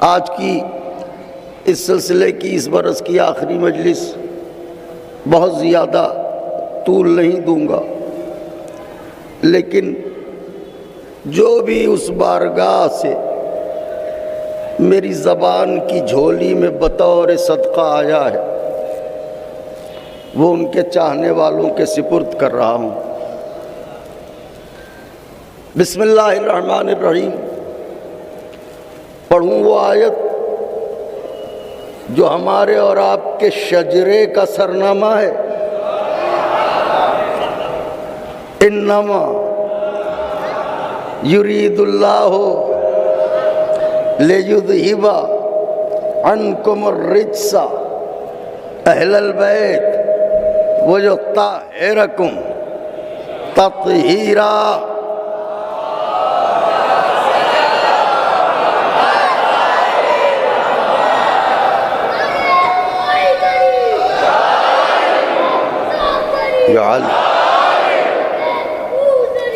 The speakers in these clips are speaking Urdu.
آج کی اس سلسلے کی اس برس کی آخری مجلس، بہت زیادہ طول نہیں دوں گا، لیکن جو بھی اس بارگاہ سے میری زبان کی جھولی میں بطور صدقہ آیا ہے وہ ان کے چاہنے والوں کے سپرد کر رہا ہوں۔ بسم اللہ الرحمن الرحیم۔ پڑھوں وہ آیت جو ہمارے اور آپ کے شجرے کا سرنامہ ہے، انما یرید اللہ لیذہب عنکم الرجس اہل البیت ویطہرکم تطہیرا۔ یا علی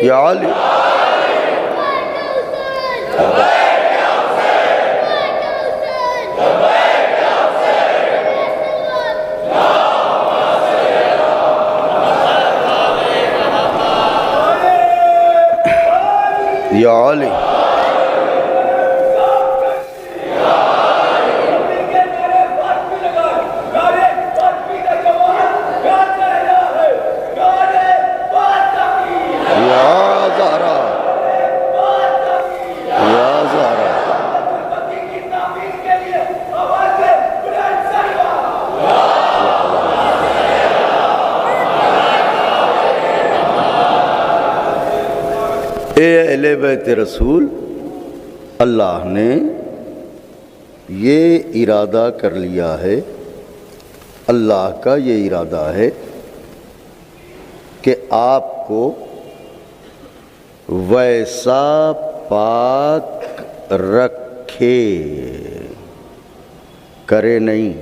یا علی یا علی۔ اے اہل بیت رسول، اللہ نے یہ ارادہ کر لیا ہے، اللہ کا یہ ارادہ ہے کہ آپ کو ویسا پاک رکھے، کرے نہیں۔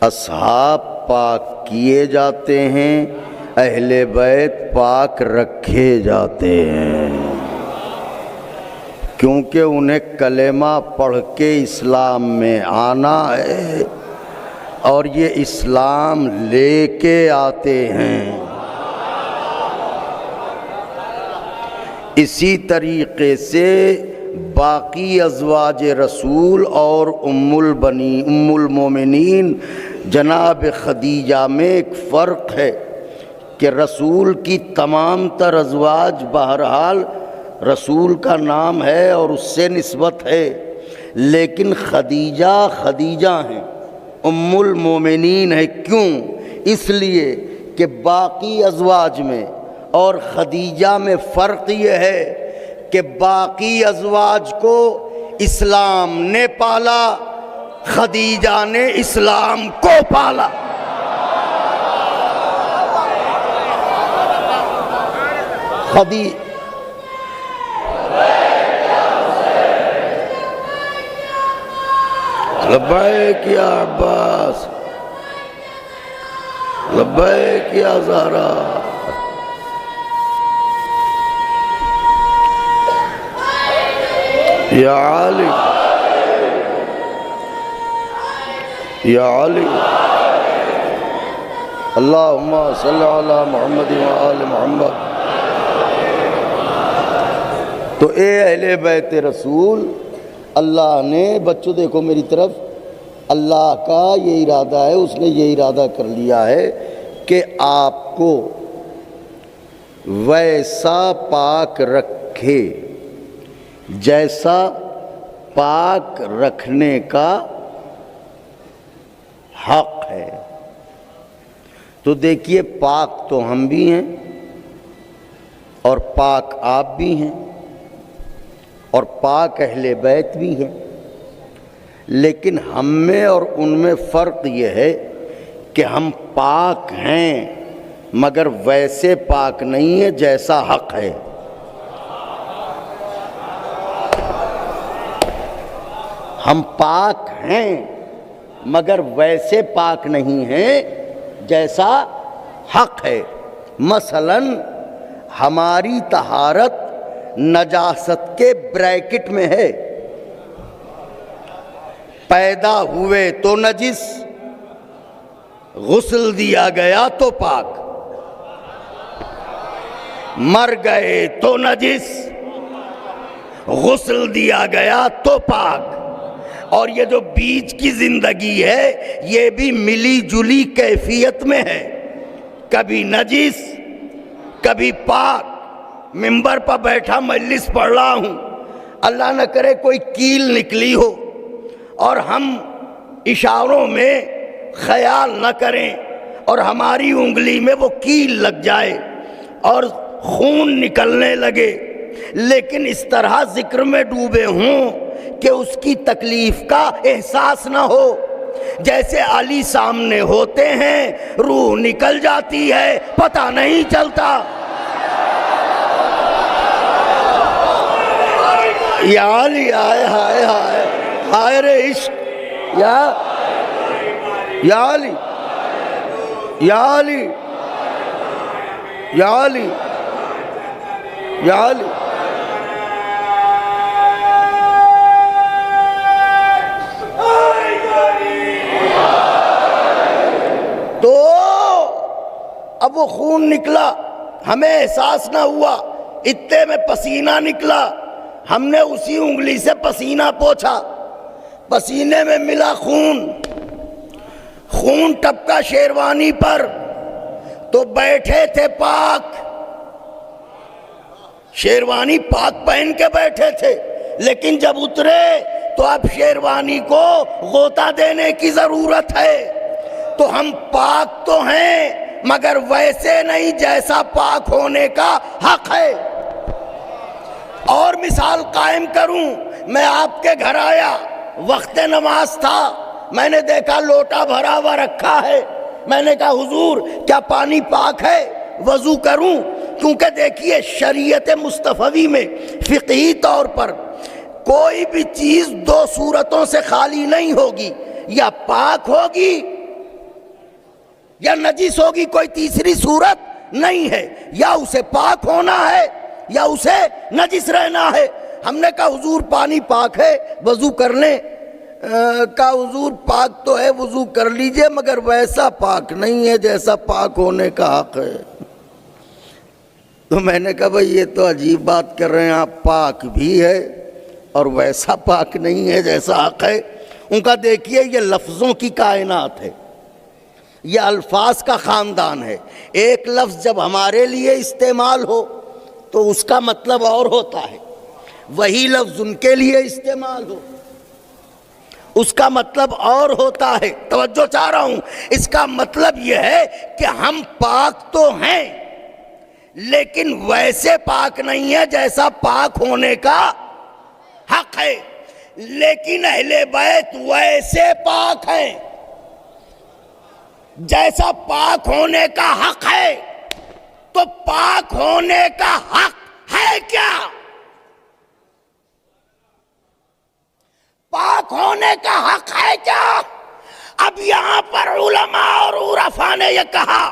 اصحاب پاک کیے جاتے ہیں، اہل بیت پاک رکھے جاتے ہیں، کیونکہ انہیں کلمہ پڑھ کے اسلام میں آنا ہے اور یہ اسلام لے کے آتے ہیں۔ اسی طریقے سے باقی ازواج رسول اور ام المومنین جناب خدیجہ میں ایک فرق ہے کہ رسول کی تمام تر ازواج بہرحال رسول کا نام ہے اور اس سے نسبت ہے، لیکن خدیجہ ہیں، ام المومنین ہے۔ کیوں؟ اس لیے کہ باقی ازواج میں اور خدیجہ میں فرق یہ ہے کہ باقی ازواج کو اسلام نے پالا، خدیجہ نے اسلام کو پالا۔ لبیک یا عباس، لبیک یا زہرا۔ یا علی یا علی، اللہم صلی علی محمد و آل محمد۔ تو اے اہل بیت رسول، اللہ نے، بچوں دیکھو میری طرف، اللہ کا یہ ارادہ ہے، اس نے یہ ارادہ کر لیا ہے کہ آپ کو ویسا پاک رکھے جیسا پاک رکھنے کا حق ہے۔ تو دیکھیے، پاک تو ہم بھی ہیں اور پاک آپ بھی ہیں اور پاک اہل بیت بھی ہیں، لیکن ہم میں اور ان میں فرق یہ ہے کہ ہم پاک ہیں مگر ویسے پاک نہیں ہے جیسا حق ہے۔ ہم پاک ہیں مگر ویسے پاک نہیں ہیں جیسا حق ہے۔ مثلا ہماری طہارت نجاست کے بریکٹ میں ہے، پیدا ہوئے تو نجس، غسل دیا گیا تو پاک، مر گئے تو نجس، غسل دیا گیا تو پاک۔ اور یہ جو بیچ کی زندگی ہے یہ بھی ملی جلی کیفیت میں ہے، کبھی نجس کبھی پاک۔ ممبر پر بیٹھا مجلس پڑھ رہا ہوں، اللہ نہ کرے کوئی کیل نکلی ہو اور ہم اشاروں میں خیال نہ کریں اور ہماری انگلی میں وہ کیل لگ جائے اور خون نکلنے لگے، لیکن اس طرح ذکر میں ڈوبے ہوں کہ اس کی تکلیف کا احساس نہ ہو۔ جیسے علی سامنے ہوتے ہیں روح نکل جاتی ہے، پتہ نہیں چلتا۔ یا علی، ہائے ہائے ہائے ہائے رے عشق، یا علی، یا علی، یا علی، یا علی۔ تو اب وہ خون نکلا، ہمیں احساس نہ ہوا، اتنے میں پسینہ نکلا، ہم نے اسی انگلی سے پسینہ پوچھا، پسینے میں ملا خون، خون ٹپکا شیروانی پر، تو بیٹھے تھے پاک، شیروانی پاک پہن کے بیٹھے تھے، لیکن جب اترے تو اب شیروانی کو غوطہ دینے کی ضرورت ہے۔ تو ہم پاک تو ہیں مگر ویسے نہیں جیسا پاک ہونے کا حق ہے۔ اور مثال قائم کروں، میں آپ کے گھر آیا، وقت نماز تھا، میں نے دیکھا لوٹا بھرا ہوا رکھا ہے، میں نے کہا حضور کیا پانی پاک ہے، وضو کروں؟ کیونکہ دیکھیے شریعت مصطفی میں فقہی طور پر کوئی بھی چیز دو صورتوں سے خالی نہیں ہوگی، یا پاک ہوگی یا نجس ہوگی، کوئی تیسری صورت نہیں ہے، یا اسے پاک ہونا ہے یا اسے نجس رہنا ہے۔ ہم نے کہا حضور پانی پاک ہے، وضو کر لیں؟ کہا حضور پاک تو ہے، وضو کر لیجئے، مگر ویسا پاک نہیں ہے جیسا پاک ہونے کا حق ہے۔ تو میں نے کہا بھئی یہ تو عجیب بات کر رہے ہیں آپ، پاک بھی ہے اور ویسا پاک نہیں ہے جیسا حق ہے۔ ان کا دیکھیے یہ لفظوں کی کائنات ہے، یہ الفاظ کا خاندان ہے، ایک لفظ جب ہمارے لیے استعمال ہو تو اس کا مطلب اور ہوتا ہے، وہی لفظ ان کے لیے استعمال ہو اس کا مطلب اور ہوتا ہے۔ توجہ چاہ رہا ہوں، اس کا مطلب یہ ہے کہ ہم پاک تو ہیں لیکن ویسے پاک نہیں ہے جیسا پاک ہونے کا حق ہے، لیکن اہل بیت ویسے پاک ہیں جیسا پاک ہونے کا حق ہے۔ تو پاک ہونے کا حق ہے کیا؟ پاک ہونے کا حق ہے کیا؟ اب یہاں پر علماء اور عرفاء نے یہ کہا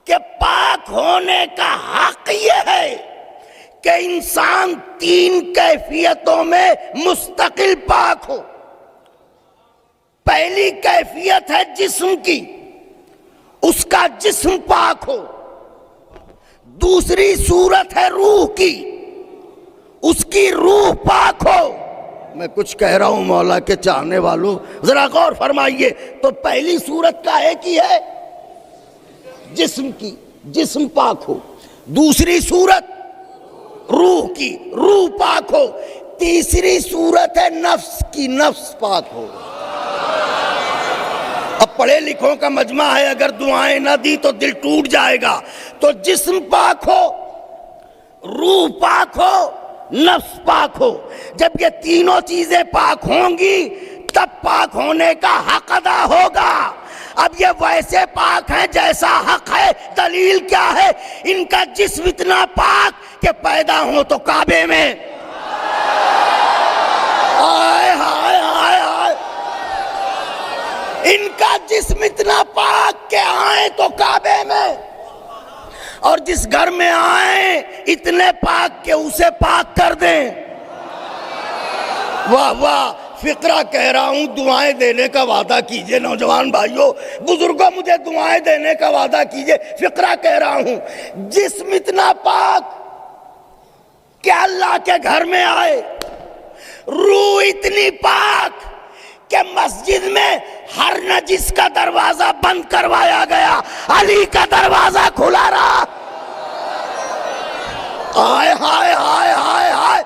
کہ پاک ہونے کا حق یہ ہے کہ انسان تین کیفیتوں میں مستقل پاک ہو۔ پہلی کیفیت ہے جسم کی، اس کا جسم پاک ہو۔ دوسری صورت ہے روح کی، اس کی روح پاک ہو۔ میں کچھ کہہ رہا ہوں مولا کے چاہنے والوں ذرا غور فرمائیے۔ تو پہلی صورت کا ہے کہ ہے جسم کی، جسم پاک ہو۔ دوسری صورت روح کی، روح پاک ہو۔ تیسری صورت ہے نفس کی، نفس پاک ہو۔ اب پڑھے لکھوں کا مجمع ہے، اگر دعائیں نہ دی تو دل ٹوٹ جائے گا۔ تو جسم پاک ہو، روح پاک ہو، نفس پاک ہو۔ جب یہ تینوں چیزیں پاک ہوں گی تب پاک ہونے کا حق ادا ہوگا۔ اب یہ ویسے پاک ہیں جیسا حق ہے، دلیل کیا ہے؟ ان کا جسم اتنا پاک کہ پیدا ہو تو کعبے میں۔ آئے ہائے ہائے ہائے، ان کا جسم اتنا پاک کہ آئیں تو کعبے میں، اور جس گھر میں آئیں اتنے پاک کہ اسے پاک کر دیں۔ واہ واہ، فقرہ کہہ رہا ہوں، دعائیں دینے کا وعدہ کیجئے نوجوان بھائیوں، بزرگوں مجھے دعائیں دینے کا وعدہ کیجئے، فقرہ کہہ رہا ہوں، جسم اتنا پاک کہ اللہ کے گھر میں آئے، روح اتنی پاک کہ مسجد میں ہر نجس کا دروازہ بند کروایا گیا، علی کا دروازہ کھلا رہا، ہائے ہائے ہائے ہائے ہائے،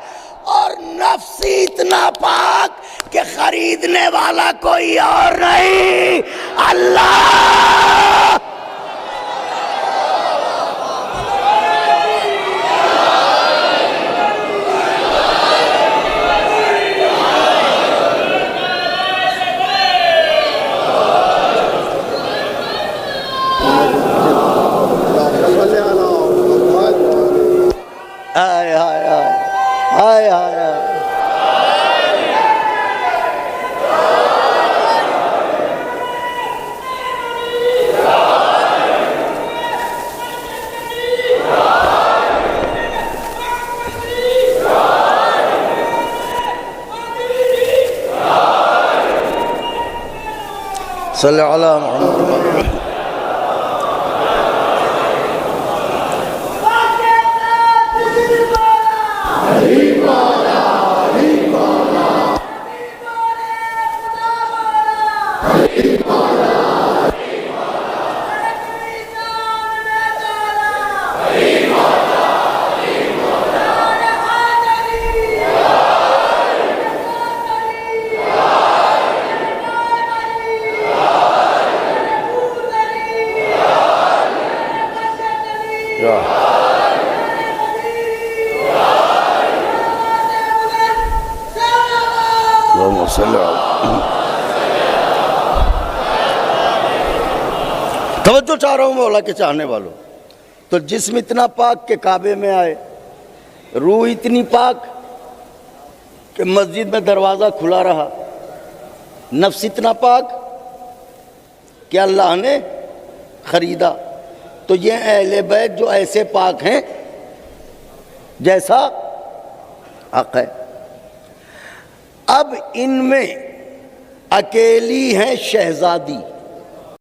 اور نفس اتنا پاک کہ خریدنے والا کوئی اور نہیں، اللہ۔ ہائے ہائے ہائے ہائے ہائے، صلی علی محمد۔ توجہ چاہ رہا ہوں مولا کے چاہنے والوں، تو جسم اتنا پاک کہ کعبے میں آئے، روح اتنی پاک کہ مسجد میں دروازہ کھلا رہا، نفس اتنا پاک کہ اللہ نے خریدا۔ تو یہ اہل بیت جو ایسے پاک ہیں جیسا حق ہے۔ اب ان میں اکیلی ہیں شہزادی،